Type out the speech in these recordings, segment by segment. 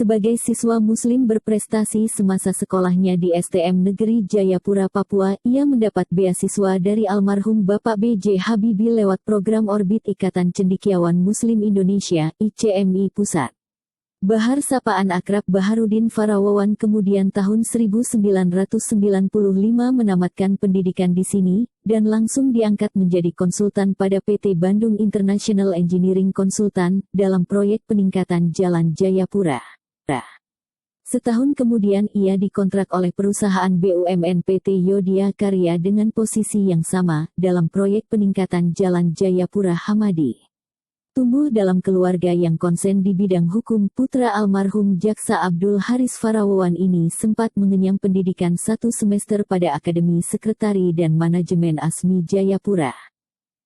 Sebagai siswa muslim berprestasi semasa sekolahnya di STM Negeri Jayapura, Papua, ia mendapat beasiswa dari almarhum Bapak B.J. Habibie lewat program Orbit Ikatan Cendekiawan Muslim Indonesia, ICMI Pusat. Bahar sapaan akrab Baharudin Farawawan kemudian tahun 1995 menamatkan pendidikan di sini, dan langsung diangkat menjadi konsultan pada PT Bandung International Engineering Consultant, dalam proyek peningkatan Jalan Jayapura. Setahun kemudian ia dikontrak oleh perusahaan BUMN PT Yodia Karya dengan posisi yang sama, dalam proyek peningkatan Jalan Jayapura Hamadi. Tumbuh dalam keluarga yang konsen di bidang hukum, putra almarhum Jaksa Abdul Haris Farawawan ini sempat mengenyam pendidikan 1 semester pada Akademi Sekretari dan Manajemen ASMI Jayapura.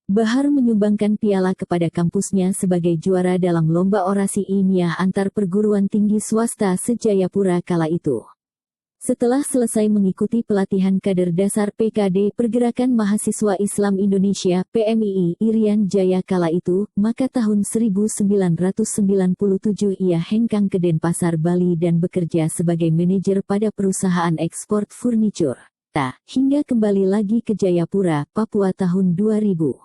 Bahar menyumbangkan piala kepada kampusnya sebagai juara dalam lomba orasi ilmiah antar perguruan tinggi swasta se-Jayapura kala itu. Setelah selesai mengikuti pelatihan kader dasar PKD Pergerakan Mahasiswa Islam Indonesia PMII Irian Jaya kala itu, maka tahun 1997 ia hengkang ke Denpasar, Bali dan bekerja sebagai manajer pada perusahaan ekspor furnitur. Hingga kembali lagi ke Jayapura, Papua tahun 2000.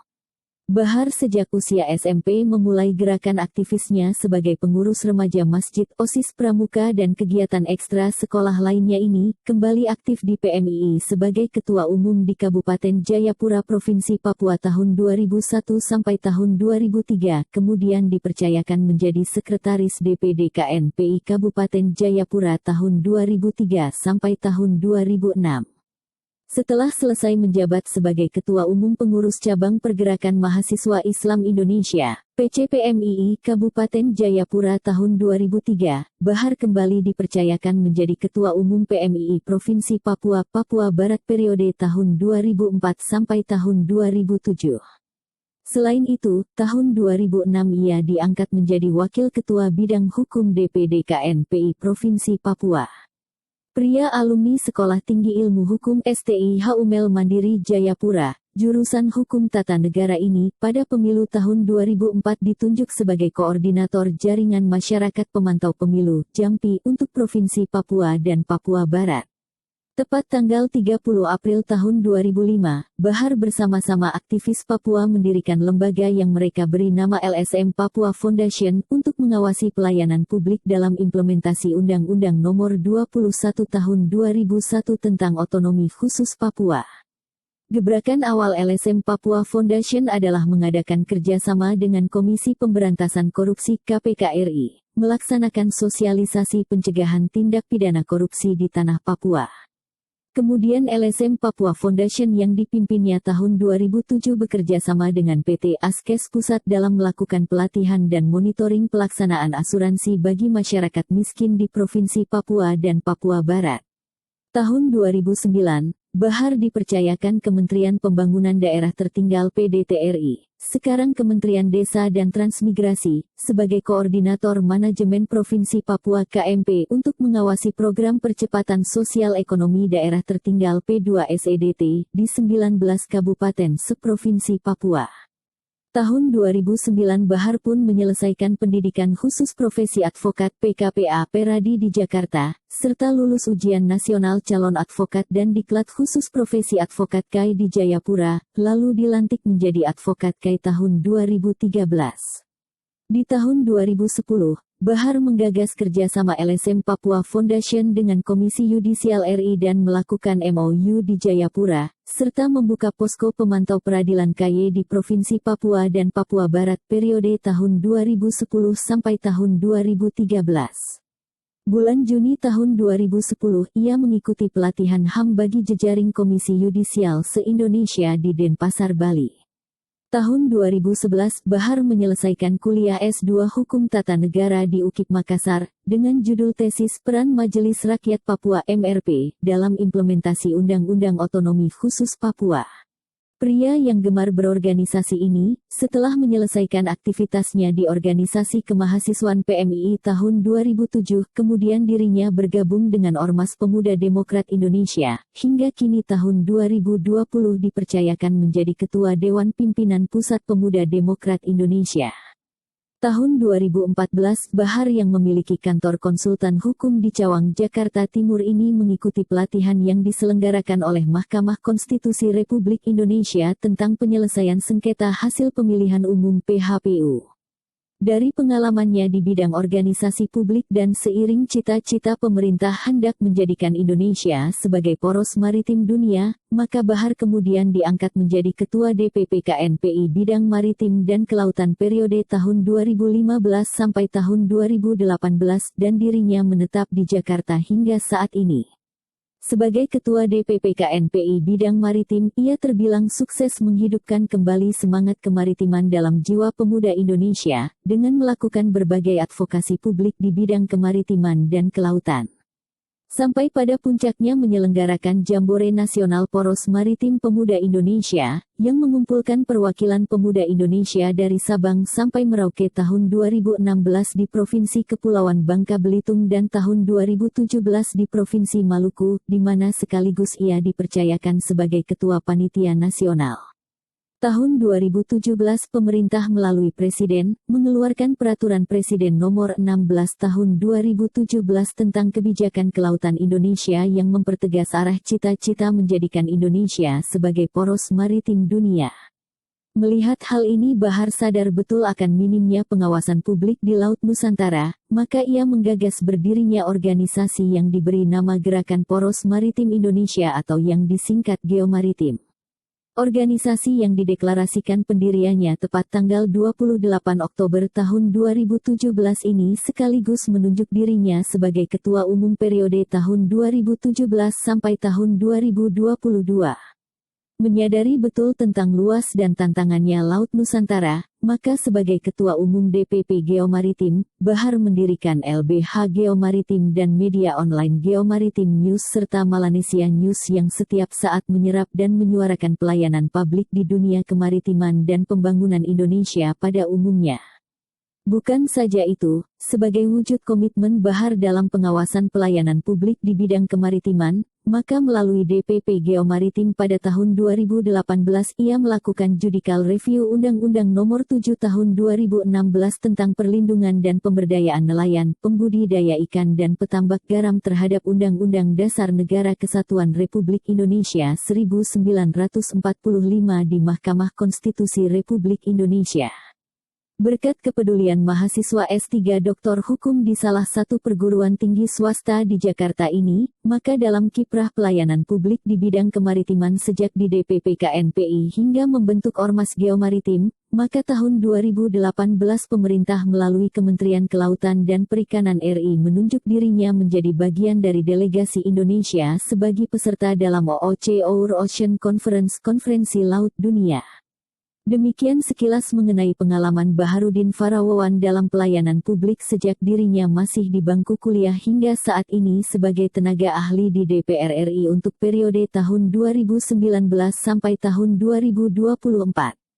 Bahar sejak usia SMP memulai gerakan aktivisnya sebagai pengurus remaja Masjid OSIS Pramuka dan kegiatan ekstra sekolah lainnya ini, kembali aktif di PMII sebagai Ketua Umum di Kabupaten Jayapura Provinsi Papua tahun 2001 sampai tahun 2003, kemudian dipercayakan menjadi Sekretaris DPD KNPI Kabupaten Jayapura tahun 2003 sampai tahun 2006. Setelah selesai menjabat sebagai Ketua Umum Pengurus Cabang Pergerakan Mahasiswa Islam Indonesia, PCPMII Kabupaten Jayapura tahun 2003, Bahar kembali dipercayakan menjadi Ketua Umum PMII Provinsi Papua, Papua Barat periode tahun 2004 sampai tahun 2007. Selain itu, tahun 2006 ia diangkat menjadi Wakil Ketua Bidang Hukum DPD KNPI Provinsi Papua. Pria alumni Sekolah Tinggi Ilmu Hukum STI HUMEL Mandiri Jayapura, jurusan Hukum Tata Negara ini, pada pemilu tahun 2004 ditunjuk sebagai Koordinator Jaringan Masyarakat Pemantau Pemilu, JAMPI, untuk Provinsi Papua dan Papua Barat. Tepat tanggal 30 April tahun 2005, Bahar bersama-sama aktivis Papua mendirikan lembaga yang mereka beri nama LSM Papua Foundation untuk mengawasi pelayanan publik dalam implementasi Undang-Undang Nomor 21 Tahun 2001 tentang Otonomi Khusus Papua. Gebrakan awal LSM Papua Foundation adalah mengadakan kerjasama dengan Komisi Pemberantasan Korupsi KPK RI, melaksanakan sosialisasi pencegahan tindak pidana korupsi di tanah Papua. Kemudian LSM Papua Foundation yang dipimpinnya tahun 2007 bekerja sama dengan PT Askes Pusat dalam melakukan pelatihan dan monitoring pelaksanaan asuransi bagi masyarakat miskin di Provinsi Papua dan Papua Barat. Tahun 2009, Bahar dipercayakan Kementerian Pembangunan Daerah Tertinggal PDTRI, sekarang Kementerian Desa dan Transmigrasi, sebagai Koordinator Manajemen Provinsi Papua KMP untuk mengawasi program percepatan sosial ekonomi daerah tertinggal P2SEDT di 19 kabupaten seprovinsi Papua. Tahun 2009 Bahar pun menyelesaikan pendidikan khusus profesi advokat PKPA Peradi di Jakarta, serta lulus ujian nasional calon advokat dan diklat khusus profesi advokat KAI di Jayapura, lalu dilantik menjadi advokat KAI tahun 2013. Di tahun 2010, Bahar menggagas kerjasama LSM Papua Foundation dengan Komisi Yudisial RI dan melakukan MOU di Jayapura, serta membuka posko pemantau peradilan KY di Provinsi Papua dan Papua Barat periode tahun 2010 sampai tahun 2013. Bulan Juni tahun 2010, ia mengikuti pelatihan HAM bagi jejaring Komisi Yudisial se-Indonesia di Denpasar, Bali. Tahun 2011, Bahar menyelesaikan kuliah S2 Hukum Tata Negara di UKIP Makassar, dengan judul tesis Peran Majelis Rakyat Papua MRP, dalam implementasi Undang-Undang Otonomi Khusus Papua. Pria yang gemar berorganisasi ini, setelah menyelesaikan aktivitasnya di Organisasi Kemahasiswaan PMII tahun 2007, kemudian dirinya bergabung dengan Ormas Pemuda Demokrat Indonesia, hingga kini tahun 2020 dipercayakan menjadi Ketua Dewan Pimpinan Pusat Pemuda Demokrat Indonesia. Tahun 2014, Bahar yang memiliki kantor konsultan hukum di Cawang, Jakarta Timur ini mengikuti pelatihan yang diselenggarakan oleh Mahkamah Konstitusi Republik Indonesia tentang penyelesaian sengketa hasil pemilihan umum (PHPU). Dari pengalamannya di bidang organisasi publik dan seiring cita-cita pemerintah hendak menjadikan Indonesia sebagai poros maritim dunia, maka Bahar kemudian diangkat menjadi Ketua DPP KNPI Bidang Maritim dan Kelautan periode tahun 2015 sampai tahun 2018 dan dirinya menetap di Jakarta hingga saat ini. Sebagai Ketua DPP KNPI Bidang Maritim, ia terbilang sukses menghidupkan kembali semangat kemaritiman dalam jiwa pemuda Indonesia, dengan melakukan berbagai advokasi publik di bidang kemaritiman dan kelautan. Sampai pada puncaknya menyelenggarakan Jambore Nasional Poros Maritim Pemuda Indonesia, yang mengumpulkan perwakilan pemuda Indonesia dari Sabang sampai Merauke tahun 2016 di Provinsi Kepulauan Bangka Belitung dan tahun 2017 di Provinsi Maluku, di mana sekaligus ia dipercayakan sebagai Ketua Panitia Nasional. Tahun 2017 pemerintah melalui Presiden, mengeluarkan Peraturan Presiden Nomor 16 Tahun 2017 tentang Kebijakan Kelautan Indonesia yang mempertegas arah cita-cita menjadikan Indonesia sebagai poros maritim dunia. Melihat hal ini, Bahar sadar betul akan minimnya pengawasan publik di Laut Nusantara, maka ia menggagas berdirinya organisasi yang diberi nama Gerakan Poros Maritim Indonesia atau yang disingkat Geomaritim. Organisasi yang dideklarasikan pendiriannya tepat tanggal 28 Oktober tahun 2017 ini sekaligus menunjuk dirinya sebagai Ketua Umum periode tahun 2017 sampai tahun 2022. Menyadari betul tentang luas dan tantangannya Laut Nusantara, maka sebagai Ketua Umum DPP Geomaritim, Bahar mendirikan LBH Geomaritim dan media online Geomaritim News serta Malanesia News yang setiap saat menyerap dan menyuarakan pelayanan publik di dunia kemaritiman dan pembangunan Indonesia pada umumnya. Bukan saja itu, sebagai wujud komitmen Bahar dalam pengawasan pelayanan publik di bidang kemaritiman, maka melalui DPP Geomaritim pada tahun 2018 ia melakukan judicial review Undang-Undang Nomor 7 Tahun 2016 tentang perlindungan dan pemberdayaan nelayan, pembudidaya ikan dan petambak garam terhadap Undang-Undang Dasar Negara Kesatuan Republik Indonesia 1945 di Mahkamah Konstitusi Republik Indonesia. Berkat kepedulian mahasiswa S3 Doktor Hukum di salah satu perguruan tinggi swasta di Jakarta ini, maka dalam kiprah pelayanan publik di bidang kemaritiman sejak di DPP KNPI hingga membentuk Ormas Geomaritim, maka tahun 2018 pemerintah melalui Kementerian Kelautan dan Perikanan RI menunjuk dirinya menjadi bagian dari delegasi Indonesia sebagai peserta dalam OOC Our Ocean Conference Konferensi Laut Dunia. Demikian sekilas mengenai pengalaman Baharudin Farawawan dalam pelayanan publik sejak dirinya masih di bangku kuliah hingga saat ini sebagai tenaga ahli di DPR RI untuk periode tahun 2019 sampai tahun 2024.